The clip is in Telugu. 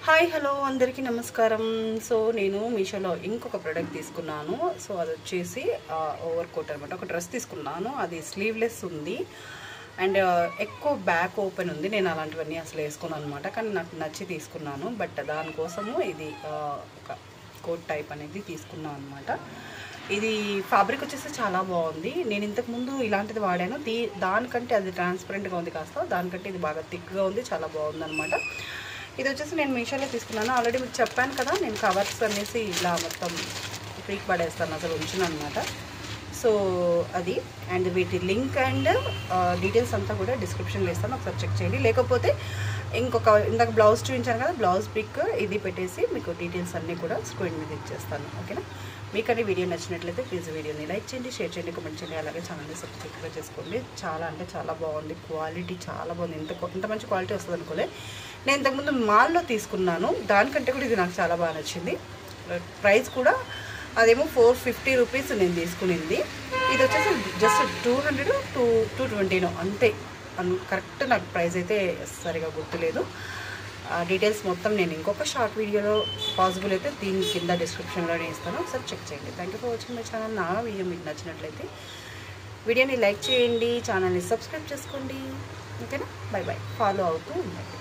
హాయ్ హలో అందరికీ నమస్కారం. సో నేను మీషోలో ఇంకొక ప్రోడక్ట్ తీసుకున్నాను. సో అది వచ్చేసి ఓవర్ కోట్ అనమాట. ఒక డ్రెస్ తీసుకున్నాను, అది స్లీవ్లెస్ ఉంది అండ్ ఎక్కువ బ్యాక్ ఓపెన్ ఉంది. నేను అలాంటివన్నీ అసలు వేసుకున్నాను అనమాట, కానీ నాకు నచ్చి తీసుకున్నాను. బట్ దానికోసము ఇది ఒక కోట్ టైప్ అనేది తీసుకున్నాను అనమాట. ఇది ఫ్యాబ్రిక్ వచ్చేసి చాలా బాగుంది. నేను ఇంతకుముందు ఇలాంటిది వాడాను, దానికంటే అది ట్రాన్స్పరెంట్గా ఉంది కాస్త, దానికంటే ఇది బాగా థిక్గా ఉంది, చాలా బాగుంది అనమాట. ఇది వచ్చేసి నేను మీషోలో తీసుకున్నాను. ఆల్రెడీ మీకు చెప్పాను కదా, నేను కవర్స్ అనేసి ఇలా మొత్తం ఫ్రీక్ పడేస్తాను, అసలు ఉంచును అనమాట. సో అది అండ్ వీటి లింక్ అండ్ డీటెయిల్స్ అంతా కూడా డిస్క్రిప్షన్లో ఇస్తాను, ఒకసారి చెక్ చేయండి. లేకపోతే ఇందాక బ్లౌజ్ చూపించాను కదా, బ్లౌజ్ పిక్ ఇది పెట్టేసి మీకు డీటెయిల్స్ అన్నీ కూడా స్క్రీన్ మీద ఇచ్చేస్తాను. ఓకేనా? మీకు అన్ని వీడియో నచ్చినట్లయితే ప్లీజ్ వీడియోని లైక్ చేయండి, షేర్ చేయండి, కామెంట్ చేయండి. అలాగే ఛానల్ని సబ్స్క్రైబ్ చేసుకోండి. చాలా అంటే చాలా బాగుంది, క్వాలిటీ చాలా బాగుంది. ఇంత మంచి క్వాలిటీ వస్తుంది అనుకోలే. నేను ఇంతకుముందు మాల్లో తీసుకున్నాను, దానికంటే కూడా ఇది నాకు చాలా బాగా నచ్చింది. ప్రైస్ కూడా అదేమో 450 రూపీస్ నేను తీసుకునింది. ఇది వచ్చేసి జస్ట్ 200-220 అంతే. కరెక్ట్ నాకు ప్రైస్ అయితే సరిగా గుర్తులేదు. డీటెయిల్స్ మొత్తం నేను ఇంకొక షార్ట్ వీడియోలో పాసిబుల్ అయితే దీని కింద డిస్క్రిప్షన్లోనే ఇస్తాను, ఒకసారి చెక్ చేయండి. Thank you for watching my channel. నా వీడియో మీకు నచ్చినట్లయితే వీడియోని లైక్ చేయండి, ఛానల్ని సబ్స్క్రైబ్ చేసుకోండి. ఓకేనా? Bye bye. ఫాలో అవుతూ ఉండండి.